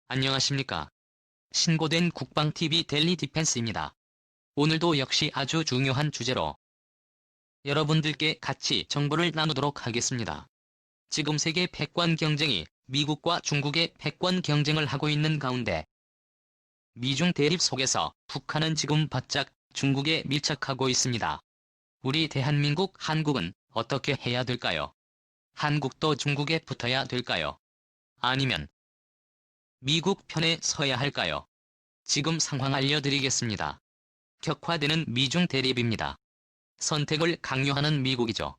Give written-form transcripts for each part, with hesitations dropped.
안녕하십니까. 신고된 국방TV 델리 디펜스입니다. 오늘도 역시 아주 중요한 주제로 여러분들께 같이 정보를 나누도록 하겠습니다. 지금 세계 패권 경쟁이 미국과 중국의 패권 경쟁을 하고 있는 가운데 미중 대립 속에서 북한은 지금 바짝 중국에 밀착하고 있습니다. 우리 대한민국 한국은 어떻게 해야 될까요? 한국도 중국에 붙어야 될까요? 아니면 미국 편에 서야 할까요? 지금 상황 알려드리겠습니다. 격화되는 미중 대립입니다. 선택을 강요하는 미국이죠.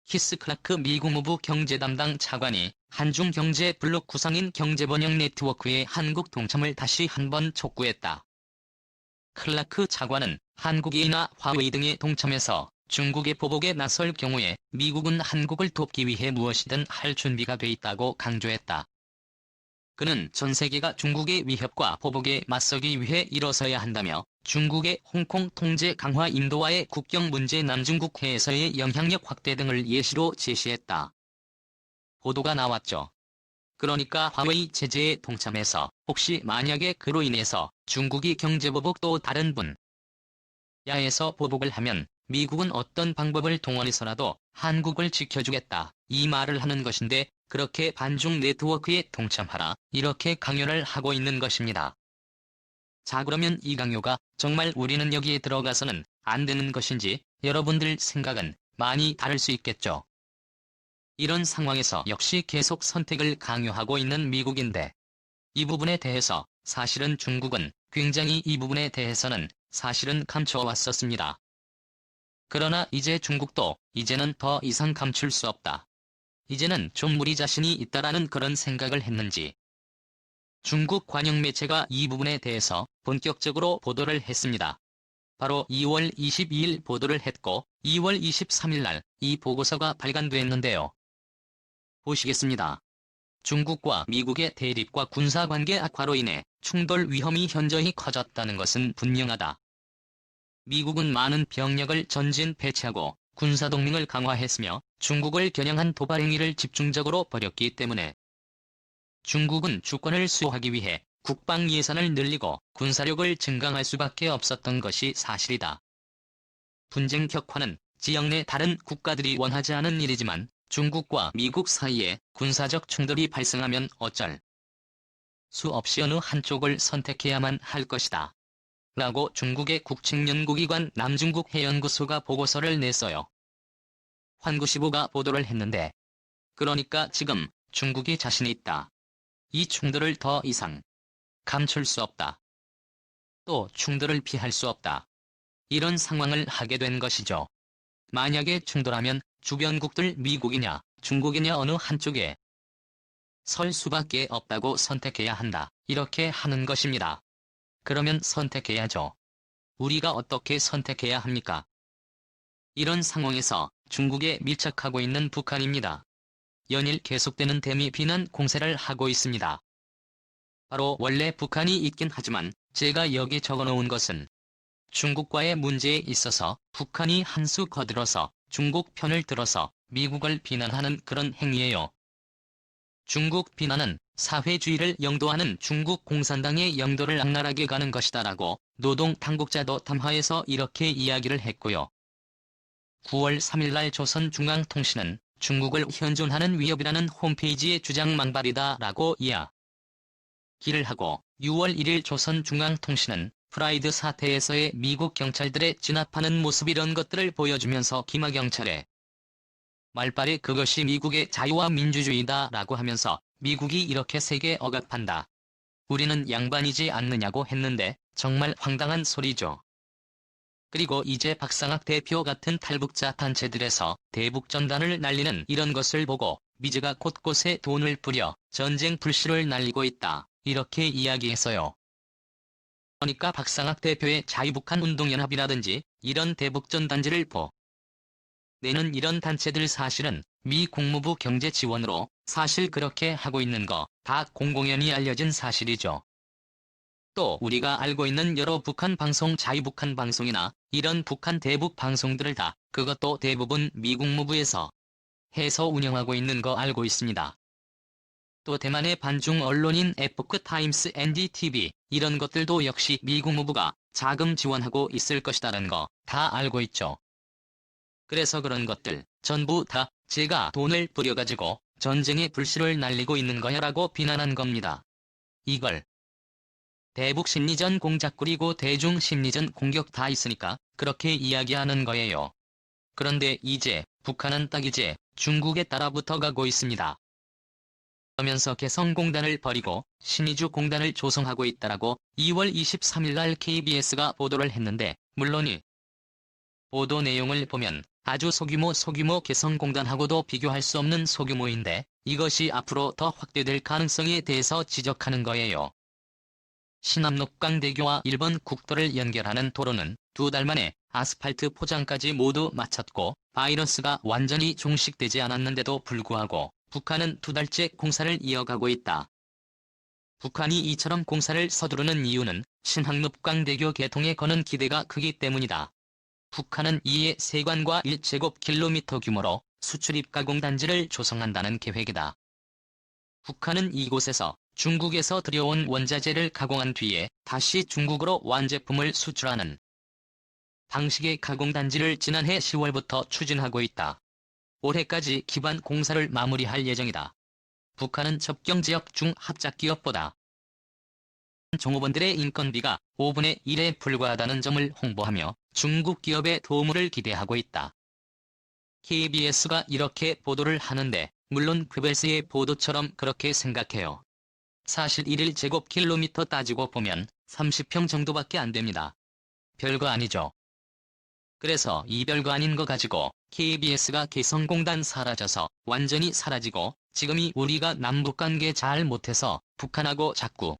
키스 클라크 미 국무부 경제담당 차관이 한중 경제 블록 구성인 경제번영 네트워크의 한국 동참을 다시 한번 촉구했다. 클라크 차관은 한국이나 화웨이 등의 동참에서 중국의 보복에 나설 경우에 미국은 한국을 돕기 위해 무엇이든 할 준비가 돼 있다고 강조했다. 그는 전 세계가 중국의 위협과 보복에 맞서기 위해 일어서야 한다며 중국의 홍콩 통제 강화 인도와의 국경 문제 남중국 해에서의 영향력 확대 등을 예시로 제시했다. 보도가 나왔죠. 그러니까 화웨이 제재에 동참해서 혹시 만약에 그로 인해서 중국이 경제보복 또 다른 분야에서 보복을 하면 미국은 어떤 방법을 동원해서라도 한국을 지켜주겠다 이 말을 하는 것인데 그렇게 반중 네트워크에 동참하라 이렇게 강요를 하고 있는 것입니다. 자 그러면 이 강요가 정말 우리는 여기에 들어가서는 안 되는 것인지 여러분들 생각은 많이 다를 수 있겠죠. 이런 상황에서 역시 계속 선택을 강요하고 있는 미국인데 이 부분에 대해서 사실은 중국은 굉장히 이 부분에 대해서는 사실은 감춰왔었습니다. 그러나 이제 중국도 이제는 더 이상 감출 수 없다. 이제는 좀 우리 자신이 있다라는 그런 생각을 했는지 중국 관영 매체가 이 부분에 대해서 본격적으로 보도를 했습니다. 바로 2월 22일 보도를 했고 2월 23일 날 이 보고서가 발간됐는데요. 보시겠습니다. 중국과 미국의 대립과 군사관계 악화로 인해 충돌 위험이 현저히 커졌다는 것은 분명하다. 미국은 많은 병력을 전진 배치하고 군사동맹을 강화했으며 중국을 겨냥한 도발 행위를 집중적으로 벌였기 때문에 중국은 주권을 수호하기 위해 국방 예산을 늘리고 군사력을 증강할 수밖에 없었던 것이 사실이다. 분쟁 격화는 지역 내 다른 국가들이 원하지 않은 일이지만 중국과 미국 사이에 군사적 충돌이 발생하면 어쩔 수 없이 어느 한쪽을 선택해야만 할 것이다. 라고 중국의 국책연구기관 남중국 해연구소가 보고서를 냈어요. 환구시보가 보도를 했는데 그러니까 지금 중국이 자신이 있다. 이 충돌을 더 이상 감출 수 없다. 또 충돌을 피할 수 없다. 이런 상황을 하게 된 것이죠. 만약에 충돌하면 주변국들 미국이냐 중국이냐 어느 한쪽에 설 수밖에 없다고 선택해야 한다. 이렇게 하는 것입니다. 그러면 선택해야죠. 우리가 어떻게 선택해야 합니까? 이런 상황에서 중국에 밀착하고 있는 북한입니다. 연일 계속되는 대미 비난 공세를 하고 있습니다. 바로 원래 북한이 있긴 하지만 제가 여기 적어놓은 것은 중국과의 문제에 있어서 북한이 한 수 거들어서 중국 편을 들어서 미국을 비난하는 그런 행위예요. 중국 비난은 사회주의를 영도하는 중국 공산당의 영도를 악랄하게 가는 것이다라고 노동당국자도 담화에서 이렇게 이야기를 했고요. 9월 3일 날 조선중앙통신은 중국을 현존하는 위협이라는 홈페이지의 주장 망발이다라고 이야기를 하고 6월 1일 조선중앙통신은 프라이드 사태에서의 미국 경찰들의 진압하는 모습 이런 것들을 보여주면서 기마경찰의 말발에 그것이 미국의 자유와 민주주의다라고 하면서 미국이 이렇게 세게 억압한다. 우리는 양반이지 않느냐고 했는데 정말 황당한 소리죠. 그리고 이제 박상학 대표 같은 탈북자 단체들에서 대북전단을 날리는 이런 것을 보고 미제가 곳곳에 돈을 뿌려 전쟁 불씨를 날리고 있다. 이렇게 이야기했어요. 그러니까 박상학 대표의 자유북한 운동연합이라든지 이런 대북전단지를 내는 이런 단체들 사실은 미 국무부 경제 지원으로 사실 그렇게 하고 있는 거 다 공공연히 알려진 사실이죠. 또 우리가 알고 있는 여러 북한 방송 자유북한 방송이나 이런 북한 대북 방송들을 다 그것도 대부분 미 국무부에서 해서 운영하고 있는 거 알고 있습니다. 또 대만의 반중 언론인 에포크 타임스 NDTV 이런 것들도 역시 미국 무부가 자금 지원하고 있을 것이다라는 거 다 알고 있죠. 그래서 그런 것들 전부 다 제가 돈을 뿌려가지고 전쟁의 불씨를 날리고 있는 거야라고 비난한 겁니다. 이걸 대북 심리전 공작 꾸리고 대중 심리전 공격 다 있으니까 그렇게 이야기하는 거예요. 그런데 이제 북한은 딱 이제 중국에 따라 붙어가고 있습니다. 그러면서 개성공단을 버리고 신의주공단을 조성하고 있다라고 2월 23일 날 KBS가 보도를 했는데 물론 이 보도 내용을 보면 아주 소규모 개성공단하고도 비교할 수 없는 소규모인데 이것이 앞으로 더 확대될 가능성에 대해서 지적하는 거예요. 신암록강대교와 일본 국도를 연결하는 도로는 2달 만에 아스팔트 포장까지 모두 마쳤고 바이러스가 완전히 종식되지 않았는데도 불구하고 북한은 2달째 공사를 이어가고 있다. 북한이 이처럼 공사를 서두르는 이유는 신항록강대교 개통에 거는 기대가 크기 때문이다. 북한은 이에 세관과 1제곱킬로미터 규모로 수출입 가공단지를 조성한다는 계획이다. 북한은 이곳에서 중국에서 들여온 원자재를 가공한 뒤에 다시 중국으로 완제품을 수출하는 방식의 가공단지를 지난해 10월부터 추진하고 있다. 올해까지 기반 공사를 마무리할 예정이다. 북한은 접경지역 중 합작기업보다 종업원들의 인건비가 5분의 1에 불과하다는 점을 홍보하며 중국 기업의 도움을 기대하고 있다. KBS가 이렇게 보도를 하는데 물론 괴벨스의 보도처럼 그렇게 생각해요. 사실 1제곱킬로미터 따지고 보면 30평 정도밖에 안 됩니다. 별거 아니죠. 그래서 이 별거 아닌 거 가지고 KBS가 개성공단 사라져서 완전히 사라지고 지금이 우리가 남북관계 잘 못해서 북한하고 자꾸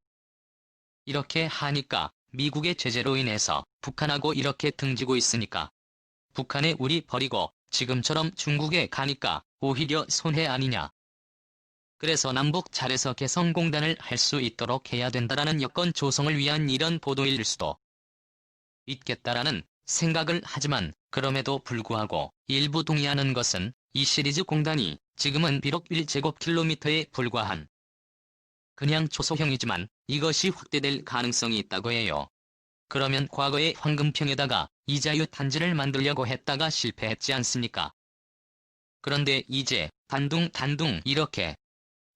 이렇게 하니까 미국의 제재로 인해서 북한하고 이렇게 등지고 있으니까 북한에 우리 버리고 지금처럼 중국에 가니까 오히려 손해 아니냐. 그래서 남북 잘해서 개성공단을 할 수 있도록 해야 된다라는 여건 조성을 위한 이런 보도일 수도 있겠다라는 생각을 하지만 그럼에도 불구하고 일부 동의하는 것은 이 시리즈 공단이 지금은 비록 1제곱킬로미터에 불과한 그냥 초소형이지만 이것이 확대될 가능성이 있다고 해요. 그러면 과거에 황금평에다가 이자유 단지를 만들려고 했다가 실패했지 않습니까? 그런데 이제 단둥 이렇게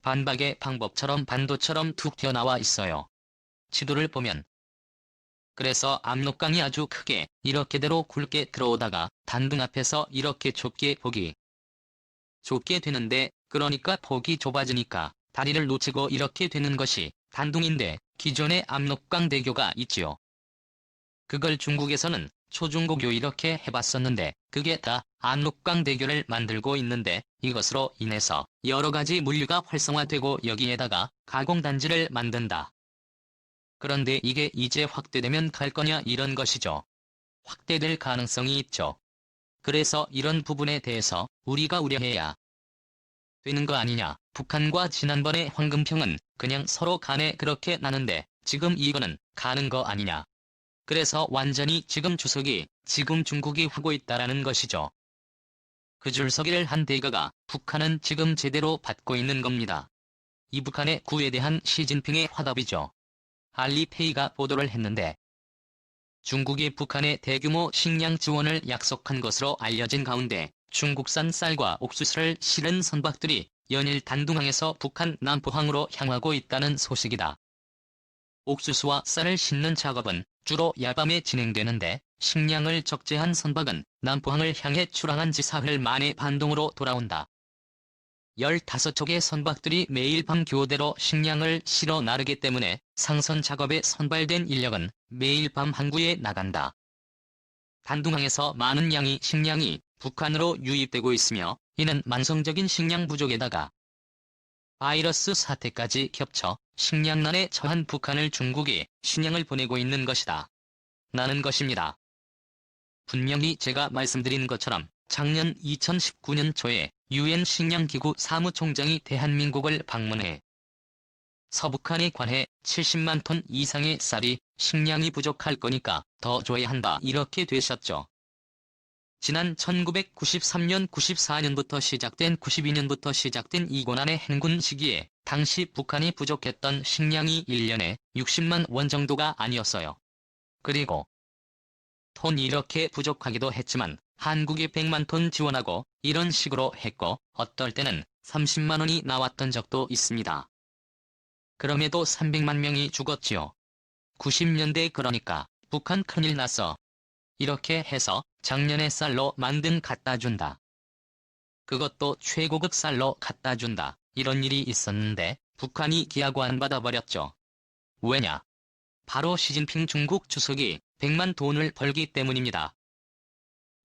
반박의 방법처럼 반도처럼 툭 튀어나와 있어요. 지도를 보면. 그래서 압록강이 아주 크게 이렇게대로 굵게 들어오다가 단둥 앞에서 이렇게 좁게 되는데 그러니까 폭이 좁아지니까 다리를 놓치고 이렇게 되는 것이 단둥인데 기존에 압록강대교가 있지요. 그걸 중국에서는 초중고교 이렇게 해봤었는데 그게 다 압록강대교를 만들고 있는데 이것으로 인해서 여러가지 물류가 활성화되고 여기에다가 가공단지를 만든다. 그런데 이게 이제 확대되면 갈 거냐 이런 것이죠. 확대될 가능성이 있죠. 그래서 이런 부분에 대해서 우리가 우려해야 되는 거 아니냐. 북한과 지난번에 황금평은 그냥 서로 간에 그렇게 나는데 지금 이거는 가는 거 아니냐. 그래서 완전히 지금 중국이 하고 있다라는 것이죠. 그 줄서기를 한 대가가 북한은 지금 제대로 받고 있는 겁니다. 이 북한의 구에 대한 시진핑의 화답이죠. 알리페이가 보도를 했는데 중국이 북한에 대규모 식량 지원을 약속한 것으로 알려진 가운데 중국산 쌀과 옥수수를 실은 선박들이 연일 단둥항에서 북한 남포항으로 향하고 있다는 소식이다. 옥수수와 쌀을 싣는 작업은 주로 야밤에 진행되는데 식량을 적재한 선박은 남포항을 향해 출항한 지 사흘 만에 반동으로 돌아온다. 15척의 선박들이 매일 밤 교대로 식량을 실어 나르기 때문에 상선 작업에 선발된 인력은 매일 밤 항구에 나간다. 단둥항에서 많은 양의 식량이 북한으로 유입되고 있으며 이는 만성적인 식량 부족에다가 바이러스 사태까지 겹쳐 식량난에 처한 북한을 중국이 식량을 보내고 있는 것이다. 나는 것입니다. 분명히 제가 말씀드린 것처럼 작년 2019년 초에 UN 식량기구 사무총장이 대한민국을 방문해 서북한에 관해 70만 톤 이상의 쌀이 식량이 부족할 거니까 더 줘야 한다 이렇게 되셨죠. 지난 1993년 94년부터 시작된 92년부터 시작된 이 고난의 행군 시기에 당시 북한이 부족했던 식량이 1년에 60만 원 정도가 아니었어요. 그리고 톤이 이렇게 부족하기도 했지만 한국이 100만 톤 지원하고 이런 식으로 했고 어떨 때는 30만 원이 나왔던 적도 있습니다. 그럼에도 300만 명이 죽었지요. 90년대 그러니까 북한 큰일 났어. 이렇게 해서 작년에 쌀로 만든 갖다 준다. 그것도 최고급 쌀로 갖다 준다. 이런 일이 있었는데 북한이 기하고 안 받아버렸죠. 왜냐? 바로 시진핑 중국 주석이 100만 돈을 벌기 때문입니다.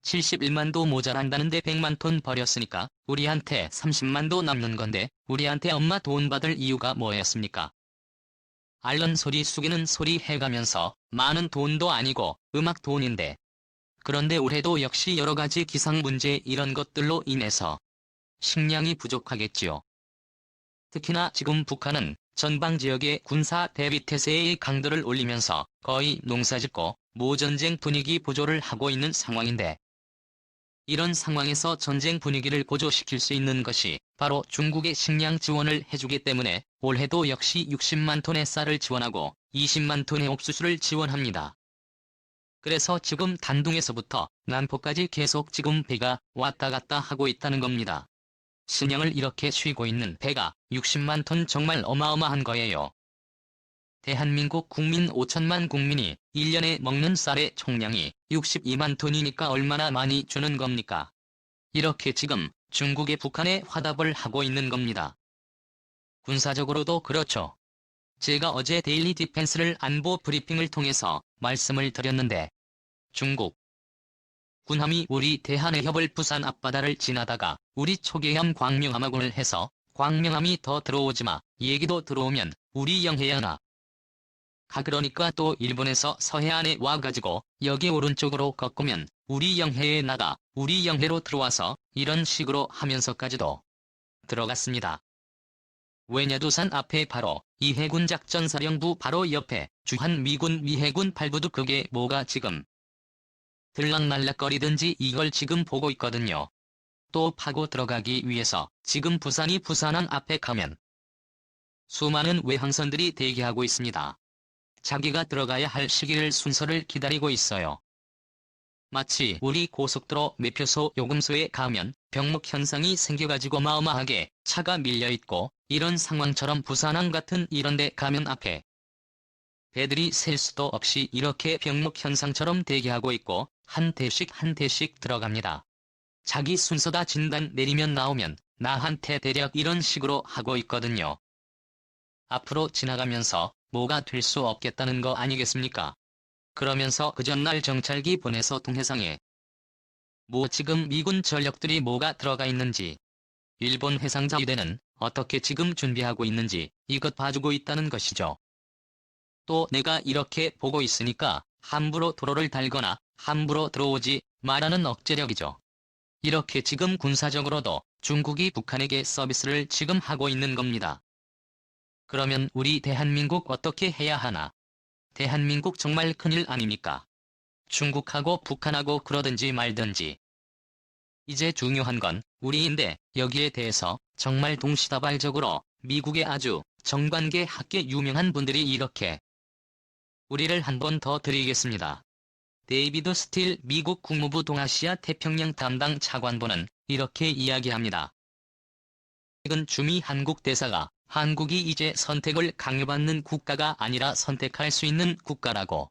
71만도 모자란다는데 100만 톤 버렸으니까 우리한테 30만도 남는 건데 우리한테 엄마 돈 받을 이유가 뭐였습니까? 알런 소리 숙이는 소리 해가면서 많은 돈도 아니고 음악 돈인데. 그런데 올해도 역시 여러가지 기상 문제 이런 것들로 인해서 식량이 부족하겠지요. 특히나 지금 북한은 전방 지역의 군사 대비태세의 강도를 올리면서 거의 농사짓고 모전쟁 분위기 보조를 하고 있는 상황인데 이런 상황에서 전쟁 분위기를 고조시킬 수 있는 것이 바로 중국의 식량 지원을 해주기 때문에 올해도 역시 60만 톤의 쌀을 지원하고 20만 톤의 옥수수를 지원합니다. 그래서 지금 단둥에서부터 남포까지 계속 지금 배가 왔다 갔다 하고 있다는 겁니다. 신형을 이렇게 쉬고 있는 배가 60만 톤 정말 어마어마한 거예요. 대한민국 국민 5천만 국민이 1년에 먹는 쌀의 총량이 62만 톤이니까 얼마나 많이 주는 겁니까? 이렇게 지금 중국이 북한에 화답을 하고 있는 겁니다. 군사적으로도 그렇죠. 제가 어제 데일리 디펜스를 안보 브리핑을 통해서 말씀을 드렸는데 중국 군함이 우리 대한해협을 부산 앞바다를 지나다가 우리 초계함 광명함하고를 해서 광명함이 더 들어오지마 얘기도 들어오면 우리 영해안아 그러니까 또 일본에서 서해안에 와가지고 여기 오른쪽으로 꺾으면 우리 영해에 나가 우리 영해로 들어와서 이런 식으로 하면서까지도 들어갔습니다. 왜냐두산 앞에 바로 이 해군 작전사령부 바로 옆에 주한미군 미해군 발부도 그게 뭐가 지금 들락날락거리든지 이걸 지금 보고 있거든요. 또 파고 들어가기 위해서 지금 부산이 부산항 앞에 가면 수많은 외항선들이 대기하고 있습니다. 자기가 들어가야 할 시기를 순서를 기다리고 있어요. 마치 우리 고속도로 매표소 요금소에 가면 병목 현상이 생겨가지고 마어마하게 차가 밀려있고 이런 상황처럼 부산항 같은 이런데 가면 앞에 배들이 셀 수도 없이 이렇게 병목 현상처럼 대기하고 있고 한 대씩 한 대씩 들어갑니다. 자기 순서다 진단 내리면 나오면 나한테 대략 이런 식으로 하고 있거든요. 앞으로 지나가면서 뭐가 될 수 없겠다는 거 아니겠습니까? 그러면서 그 전날 정찰기 보내서 동해상에 지금 미군 전력들이 뭐가 들어가 있는지 일본 해상자위대는 어떻게 지금 준비하고 있는지 이것 봐주고 있다는 것이죠. 또 내가 이렇게 보고 있으니까 함부로 도로를 달거나 함부로 들어오지 말라는 억제력이죠. 이렇게 지금 군사적으로도 중국이 북한에게 서비스를 지금 하고 있는 겁니다. 그러면 우리 대한민국 어떻게 해야 하나? 대한민국 정말 큰일 아닙니까? 중국하고 북한하고 그러든지 말든지. 이제 중요한 건 우리인데 여기에 대해서 정말 동시다발적으로 미국의 아주 정관계학계 유명한 분들이 이렇게 우리를 한 번 더 드리겠습니다. 데이비드 스틸 미국 국무부 동아시아 태평양 담당 차관보는 이렇게 이야기합니다. 최근 주미 한국 대사가 한국이 이제 선택을 강요받는 국가가 아니라 선택할 수 있는 국가라고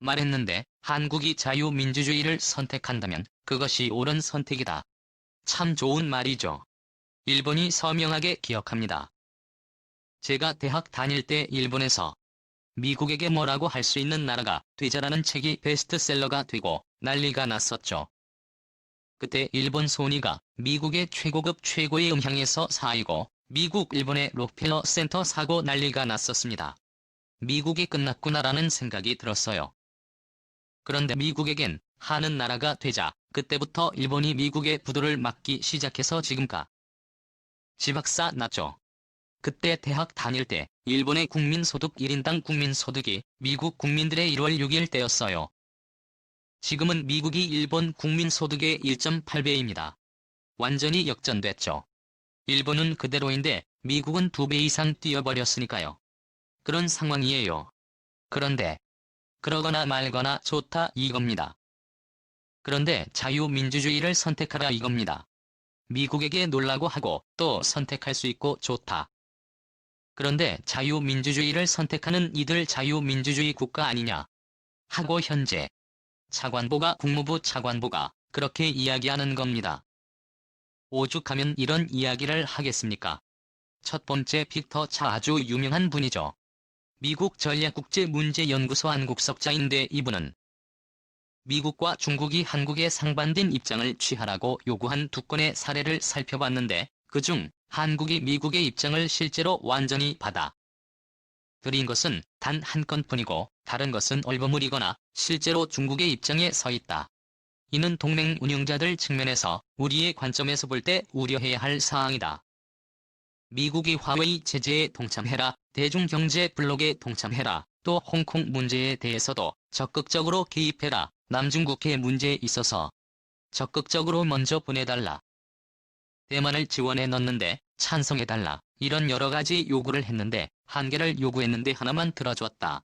말했는데 한국이 자유민주주의를 선택한다면 그것이 옳은 선택이다. 참 좋은 말이죠. 일본이 서명하게 기억합니다. 제가 대학 다닐 때 일본에서 미국에게 뭐라고 할 수 있는 나라가 되자라는 책이 베스트셀러가 되고 난리가 났었죠. 그때 일본 소니가 미국의 최고급 최고의 음향에서 사이고 미국 일본의 록펠러 센터 사고 난리가 났었습니다. 미국이 끝났구나라는 생각이 들었어요. 그런데 미국에겐 하는 나라가 되자 그때부터 일본이 미국의 부도를 막기 시작해서 지금까지 박사 났죠. 그때 대학 다닐 때 일본의 국민소득 1인당 국민소득이 미국 국민들의 1월 6일 때였어요. 지금은 미국이 일본 국민소득의 1.8배입니다. 완전히 역전됐죠. 일본은 그대로인데 미국은 2배 이상 뛰어버렸으니까요. 그런 상황이에요. 그런데 그러거나 말거나 좋다 이겁니다. 그런데 자유민주주의를 선택하라 이겁니다. 미국에게 놀라고 하고 또 선택할 수 있고 좋다. 그런데 자유민주주의를 선택하는 이들 자유민주주의 국가 아니냐 하고 현재 차관보가 국무부 차관보가 그렇게 이야기하는 겁니다. 오죽하면 이런 이야기를 하겠습니까? 첫 번째 빅터 차 아주 유명한 분이죠. 미국 전략국제문제연구소 한국석자인데 이분은 미국과 중국이 한국에 상반된 입장을 취하라고 요구한 2건의 사례를 살펴봤는데 그중 한국이 미국의 입장을 실제로 완전히 받아들인 것은 단 한 건뿐이고 다른 것은 얼버무리거나 실제로 중국의 입장에 서 있다. 이는 동맹 운용자들 측면에서 우리의 관점에서 볼 때 우려해야 할 사항이다. 미국이 화웨이 제재에 동참해라, 대중경제 블록에 동참해라, 또 홍콩 문제에 대해서도 적극적으로 개입해라, 남중국해 문제에 있어서 적극적으로 먼저 보내달라. 대만을 지원에 넣는데 찬성해달라. 이런 여러 가지 요구를 했는데 한 개를 요구했는데 하나만 들어줬다.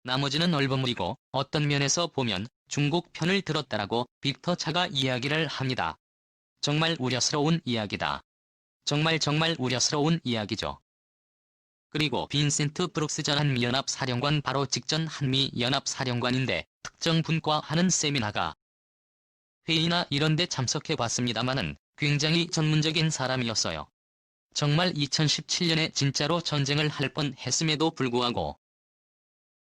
나머지는 얼버무리고 어떤 면에서 보면 중국 편을 들었다라고 빅터 차가 이야기를 합니다. 정말 우려스러운 이야기다. 정말 우려스러운 이야기죠. 그리고 빈센트 브룩스 전 한미연합사령관 바로 직전 한미연합사령관인데 특정 분과 하는 세미나가 회의나 이런 데 참석해봤습니다마는 굉장히 전문적인 사람이었어요. 정말 2017년에 진짜로 전쟁을 할 뻔했음에도 불구하고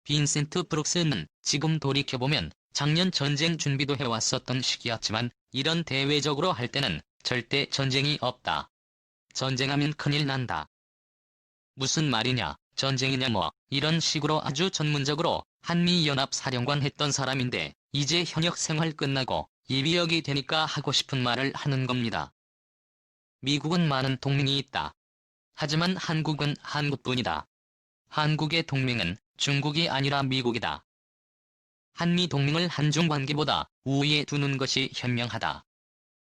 빈센트 브룩스는 지금 돌이켜보면 작년 전쟁 준비도 해왔었던 시기였지만 이런 대외적으로 할 때는 절대 전쟁이 없다. 전쟁하면 큰일 난다. 무슨 말이냐, 전쟁이냐 뭐 이런 식으로 아주 전문적으로 한미연합사령관 했던 사람인데 이제 현역 생활 끝나고 예비역이 되니까 하고 싶은 말을 하는 겁니다. 미국은 많은 동맹이 있다. 하지만 한국은 한국뿐이다. 한국의 동맹은 중국이 아니라 미국이다. 한미동맹을 한중관계보다 우위에 두는 것이 현명하다.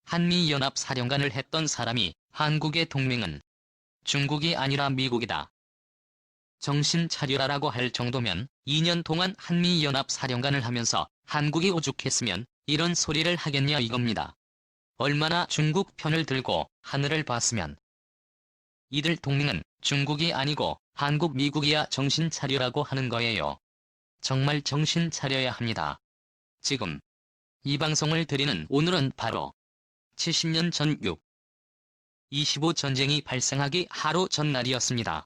한미연합사령관을 했던 사람이 한국의 동맹은 중국이 아니라 미국이다. 정신 차려라라고 할 정도면 2년 동안 한미연합사령관을 하면서 한국이 오죽했으면 이런 소리를 하겠냐 이겁니다. 얼마나 중국 편을 들고 하늘을 봤으면. 이들 동맹은 중국이 아니고 한국 미국이야 정신 차려라고 하는 거예요. 정말 정신 차려야 합니다. 지금 이 방송을 드리는 오늘은 바로 70년 전 6.25 전쟁이 발생하기 하루 전날이었습니다.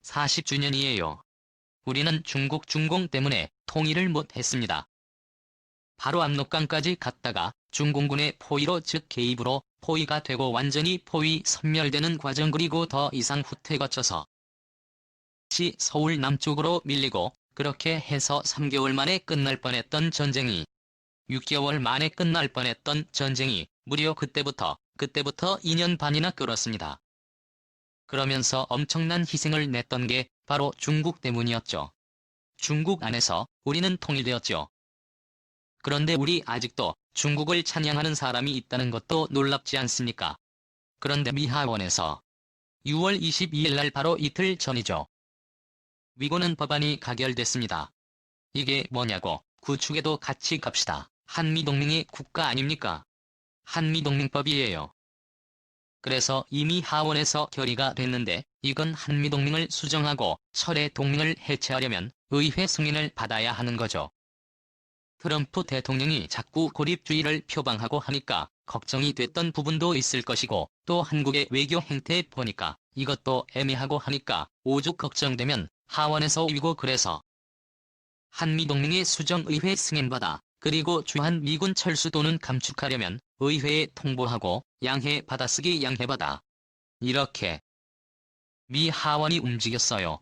40주년이에요. 우리는 중국 중공 때문에 통일을 못했습니다. 바로 압록강까지 갔다가 중공군의 포위로 즉 개입으로 포위가 되고 완전히 포위 섬멸되는 과정 그리고 더 이상 후퇴 거쳐서 서울 남쪽으로 밀리고 그렇게 해서 3개월 만에 끝날 뻔했던 전쟁이 6개월 만에 끝날 뻔했던 전쟁이 무려 그때부터 2년 반이나 끌었습니다. 그러면서 엄청난 희생을 냈던 게 바로 중국 때문이었죠. 중국 안에서 우리는 통일되었죠. 그런데 우리 아직도 중국을 찬양하는 사람이 있다는 것도 놀랍지 않습니까? 그런데 미 하원에서 6월 22일 날 바로 이틀 전이죠. 위고는 법안이 가결됐습니다. 이게 뭐냐고 구축에도 같이 갑시다. 한미동맹의 국가 아닙니까? 한미동맹법이에요. 그래서 이미 하원에서 결의가 됐는데 이건 한미동맹을 수정하고 철의 동맹을 해체하려면 의회 승인을 받아야 하는 거죠. 트럼프 대통령이 자꾸 고립주의를 표방하고 하니까 걱정이 됐던 부분도 있을 것이고 또 한국의 외교 행태 보니까 이것도 애매하고 하니까 오죽 걱정되면 하원에서 위고 그래서 한미동맹의 수정의회 승인받아 그리고 주한미군 철수 또는 감축하려면 의회에 통보하고 양해 받아쓰기 양해받아 이렇게 미 하원이 움직였어요.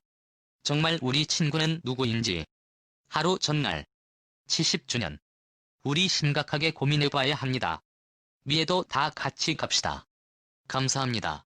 정말 우리 친구는 누구인지 하루 전날 70주년 우리 심각하게 고민해봐야 합니다. 미에도 다 같이 갑시다. 감사합니다.